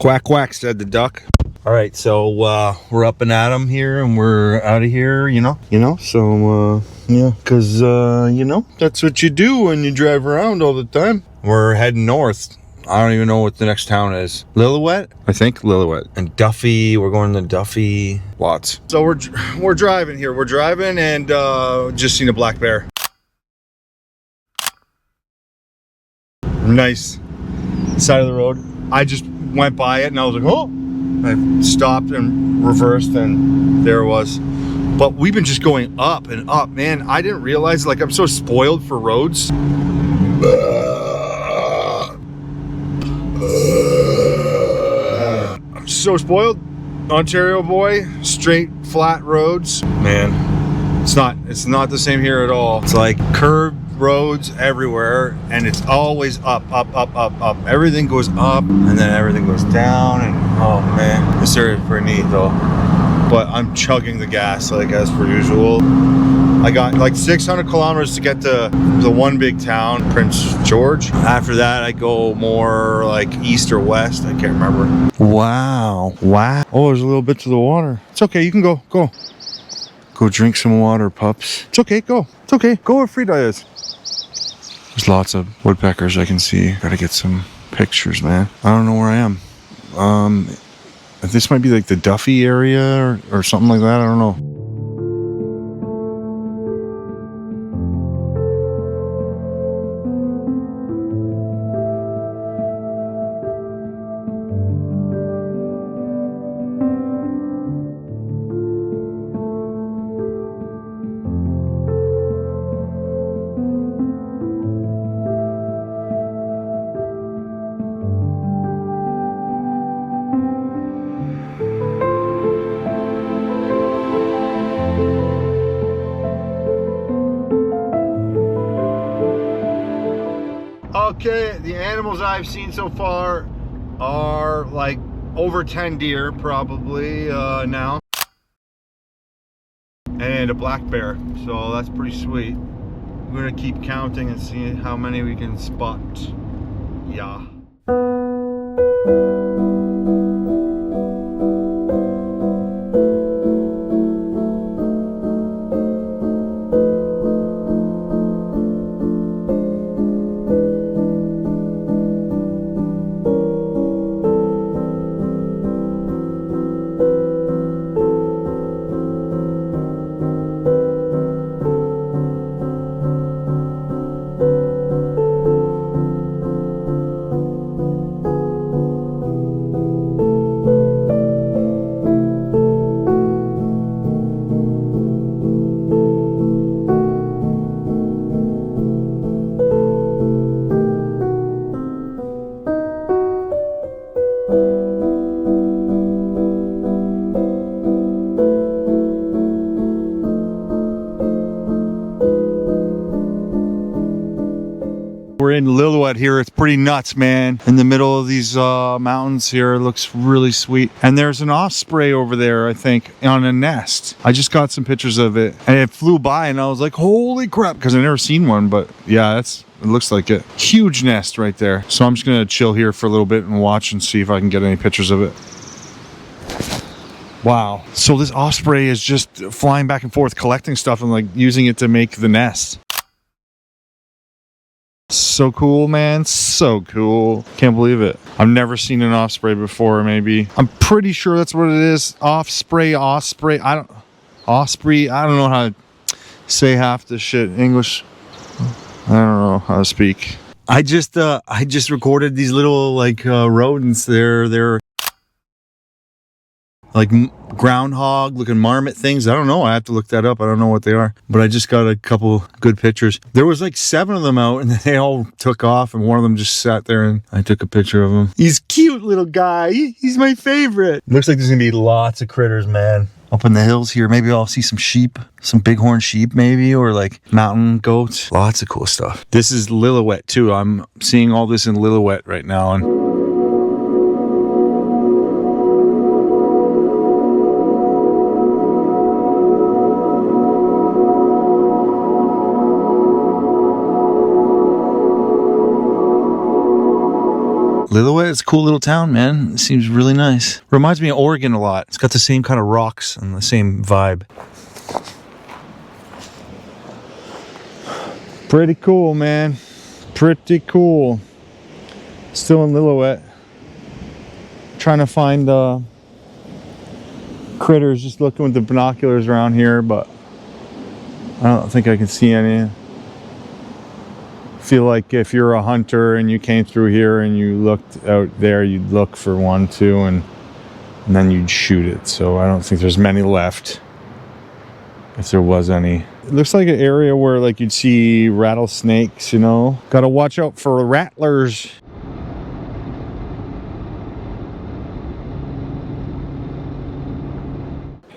Quack, quack, said the duck. All right, so we're up and at 'em here, and we're out of here, you know. So yeah, because you know, that's what you do when you drive around all the time. We're heading north. I don't even know what the next town is. Lillooet, I think. Lillooet and Duffy. We're going to Duffy. Lots. So we're driving here. We're driving and just seen a black bear. Nice side of the road. I just went by it and I was like, oh. I stopped and reversed and there it was. But we've been just going up and up, man. I didn't realize, like, I'm so spoiled for roads. I'm so spoiled. Ontario boy, straight flat roads. Man, it's not the same here at all. It's like curved roads everywhere, and it's always up. Everything goes up and then everything goes down, and oh man, this area is pretty neat though. But I'm chugging the gas like as per usual. I got like 600 kilometers to get to the one big town, Prince George. After that I go more like east or west, I can't remember. Wow. Oh, there's a little bit to the water. It's okay, you can go drink some water, pups. It's okay, go where Frida is. There's lots of woodpeckers I can see. Gotta get some pictures, man. I don't know where I am. This might be like the Duffy area or something like that. I don't know. Okay, the animals I've seen so far are like over 10 deer probably now, and a black bear, so that's pretty sweet. We're gonna keep counting and see how many we can spot. Yeah. We're in Lillooet here. It's pretty nuts, man. In the middle of these mountains here. It looks really sweet. And there's an osprey over there, I think, on a nest. I just got some pictures of it and it flew by and I was like, holy crap, because I've never seen one. But yeah, it looks like a huge nest right there. So I'm just gonna chill here for a little bit and watch and see if I can get any pictures of it. Wow. So this osprey is just flying back and forth, collecting stuff and like using it to make the nest. So cool, man. So cool. Can't believe it. I've never seen an osprey before, maybe. I'm pretty sure that's what it is. Osprey. I don't know how to say half this shit. English. I don't know how to speak. I just recorded these little like rodents. They're like groundhog looking marmot things. I don't know. I have to look that up. I don't know what they are, but I just got a couple good pictures. There was like 7 of them out and they all took off and one of them just sat there and I took a picture of him. He's cute little guy. He's my favorite. Looks like there's gonna be lots of critters, man. Up in the hills here. Maybe I'll see some sheep, some bighorn sheep maybe, or like mountain goats. Lots of cool stuff. This is Lillooet too. I'm seeing all this in Lillooet right now. And Lillooet it's a cool little town, man. It seems really nice. Reminds me of Oregon a lot. It's got the same kind of rocks and the same vibe. Pretty cool, man. Pretty cool. Still in Lillooet. Trying to find critters, just looking with the binoculars around here, but I don't think I can see any. Feel like if you're a hunter and you came through here and you looked out there, you'd look for one too, and then you'd shoot it. So I don't think there's many left, if there was any. It looks like an area where like you'd see rattlesnakes, you know. Gotta watch out for rattlers.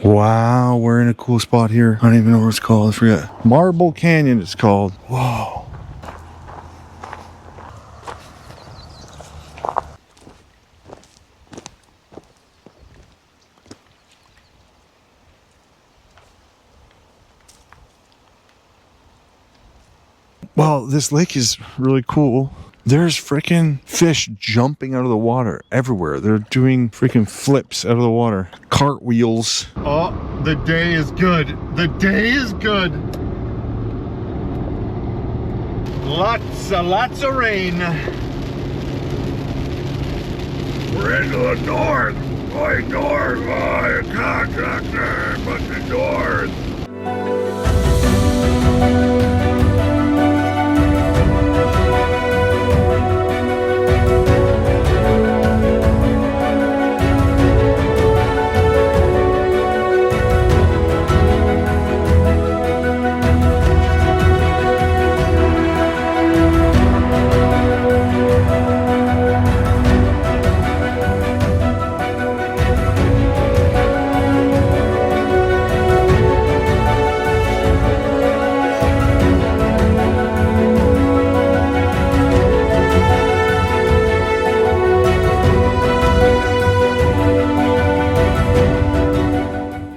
Wow, we're in a cool spot here. I don't even know what it's called, I forget. Marble Canyon it's called. Whoa. Well, this lake is really cool. There's freaking fish jumping out of the water everywhere. They're doing freaking flips out of the water. Cartwheels. Oh, the day is good. The day is good. Lots of rain. We're into the north. Going north. Oh, contractor, but the north.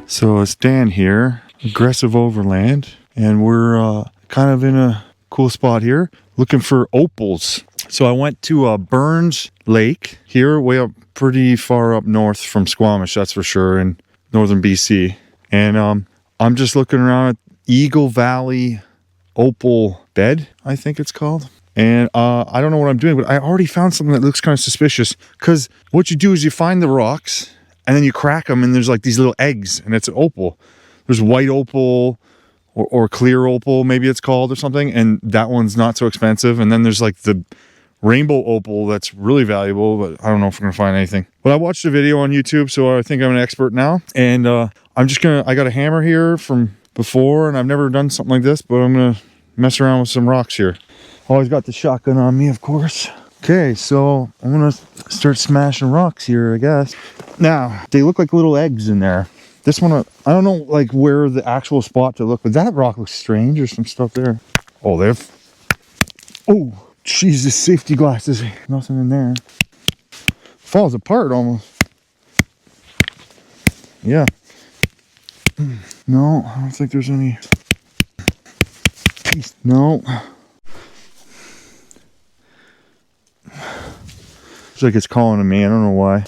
So it's Dan here, Aggressive Overland, and we're kind of in a cool spot here, looking for opals. So I went to Burns Lake here, way up, pretty far up north from Squamish, that's for sure, in northern BC. And I'm just looking around at Eagle Valley Opal Bed, I think it's called. And I don't know what I'm doing, but I already found something that looks kind of suspicious. Because what you do is you find the rocks, and then you crack them, and there's like these little eggs, and it's an opal. There's white opal, or clear opal, maybe it's called, or something, and that one's not so expensive. And then there's like the rainbow opal that's really valuable, but I don't know if we're gonna find anything. But I watched a video on YouTube, so I think I'm an expert now. And I got a hammer here from before, and I've never done something like this, but I'm gonna mess around with some rocks here. Always got the shotgun on me, of course. Okay, so I'm gonna start smashing rocks here, I guess. Now, they look like little eggs in there. This one, I don't know like where the actual spot to look, but that rock looks strange. There's some stuff there. Oh, oh, Jesus, safety glasses. Nothing in there. Falls apart almost. Yeah. No, I don't think there's any. No. Looks like it's calling to me. I don't know why.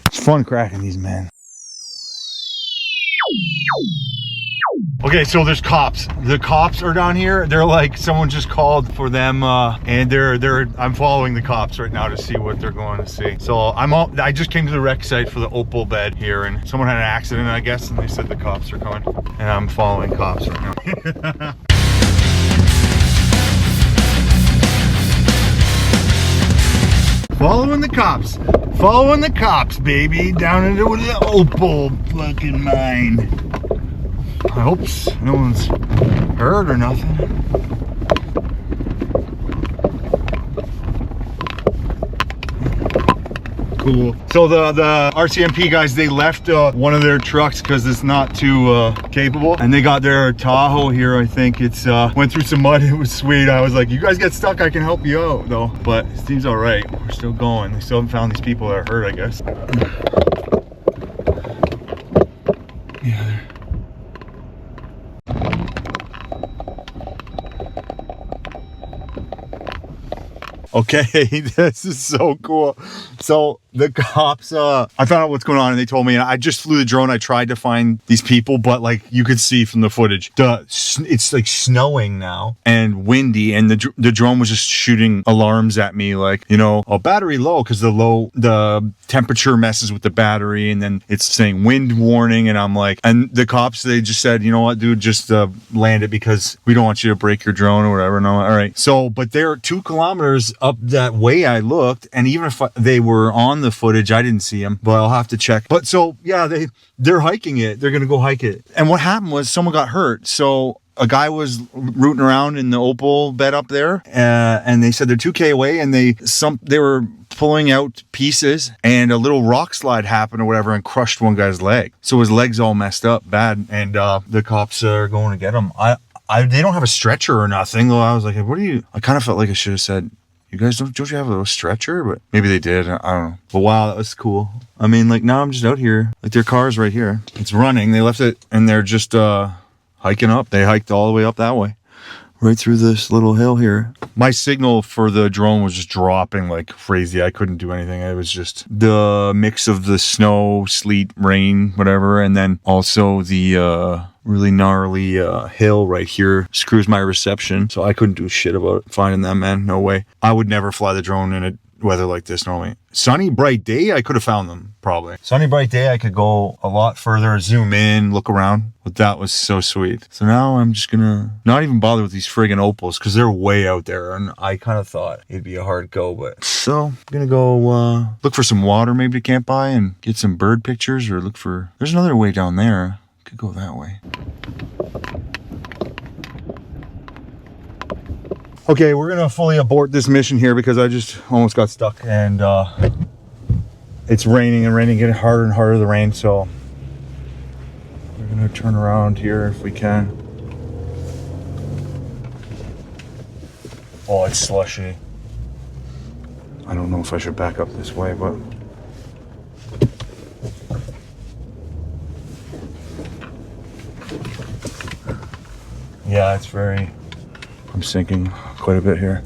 It's fun cracking these, man. Okay, so there's cops. The cops are down here. They're like, someone just called for them, and I'm following the cops right now to see what they're going to see. So I just came to the wreck site for the opal bed here, and someone had an accident, I guess, and they said the cops are coming, and I'm following cops right now. Following the cops, baby, down into the opal fucking mine. I hope no one's hurt or nothing. Cool. So the RCMP guys, they left one of their trucks because it's not too capable, and they got their Tahoe here. I think it's went through some mud. It was sweet. I was like, you guys get stuck, I can help you out though. But it seems all right. We're still going. They still haven't found these people that are hurt, I guess. Yeah. Okay, this is so cool. So the cops, I found out what's going on and they told me, and I just flew the drone. I tried to find these people, but like you could see from the footage, it's like snowing now and windy, and the drone was just shooting alarms at me, like, you know, a battery low, because the temperature messes with the battery, and then it's saying wind warning, and I'm like, and the cops, they just said, you know what, dude, just land it because we don't want you to break your drone or whatever. No, all right. So, but they're 2 kilometers up that way I looked, and even if they were on the footage, I didn't see them, but I'll have to check. But so yeah, they're hiking it. They're gonna go hike it. And what happened was someone got hurt. So a guy was rooting around in the Opal bed up there, and they said they're 2K away, and they were pulling out pieces, and a little rock slide happened or whatever and crushed one guy's leg. So his leg's all messed up bad, and the cops are going to get him. They don't have a stretcher or nothing. I was like, what do you? I kind of felt like I should have said, you guys don't you have a stretcher? But maybe they did. I don't know. But wow, that was cool. I mean, like, now I'm just out here. Like, their car's right here. It's running. They left it, and they're just hiking up. They hiked all the way up that way, right through this little hill here. My signal for the drone was just dropping like crazy. I couldn't do anything. It was just the mix of the snow, sleet, rain, whatever, and then also the really gnarly hill right here screws my reception, so I couldn't do shit about finding them, man. No way. I would never fly the drone in a weather like this normally. Sunny, bright day, I could have found them, probably. Sunny, bright day, I could go a lot further, zoom in, look around, but that was so sweet. So now I'm just gonna not even bother with these friggin' Opals, because they're way out there, and I kind of thought it'd be a hard go, but... So, I'm gonna go look for some water maybe to camp by and get some bird pictures, or look for... There's another way down there. Could go that way. Okay, we're gonna fully abort this mission here because I just almost got stuck, and it's raining and raining, getting harder and harder, the rain, so we're gonna turn around here if we can. Oh, it's slushy. I don't know if I should back up this way, but yeah, it's very... I'm sinking quite a bit here.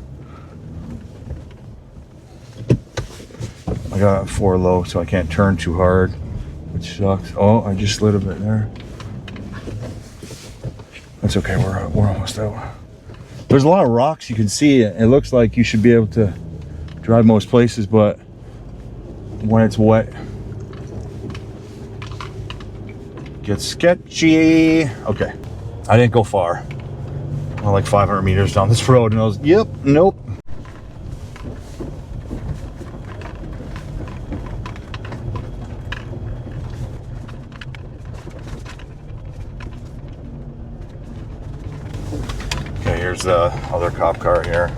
I got 4 low, so I can't turn too hard, which sucks. Oh, I just slid a bit there. That's okay, we're almost out. There's a lot of rocks you can see. It looks like you should be able to drive most places, but when it's wet, it gets sketchy. Okay, I didn't go far. Like 500 meters down this road, and I was, yep, nope. Okay, here's the other cop car here.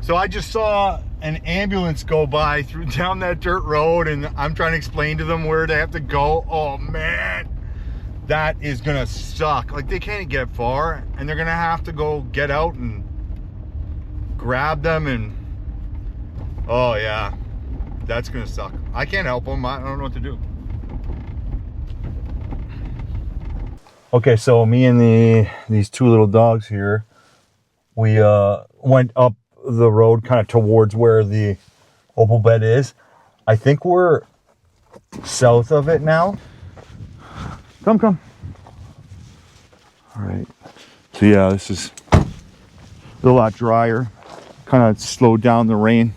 So I just saw an ambulance go by down that dirt road, and I'm trying to explain to them where they have to go. Oh man, that is gonna suck. Like, they can't get far, and they're gonna have to go get out and grab them, and oh yeah, that's gonna suck. I can't help them. I don't know what to do. Okay, so me and these 2 little dogs here, we went up the road kind of towards where the Opal bed is. I think we're south of it now. Come. All right. So yeah, this is a lot drier. Kind of slowed down the rain.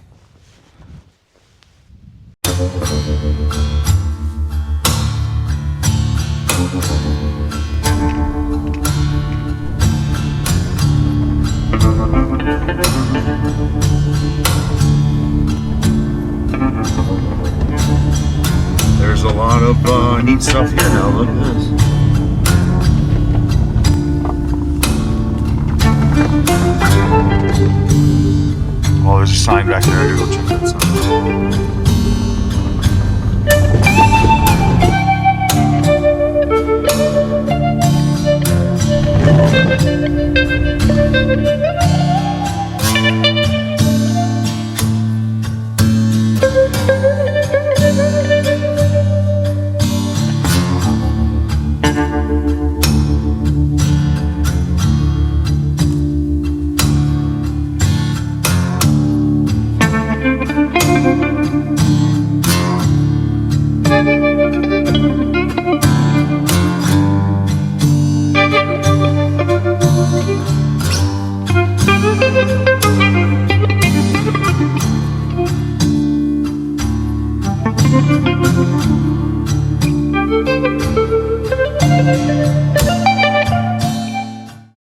There's a lot of neat stuff here now. Look at this. Oh, there's a sign back there. I gotta go check that sign. it.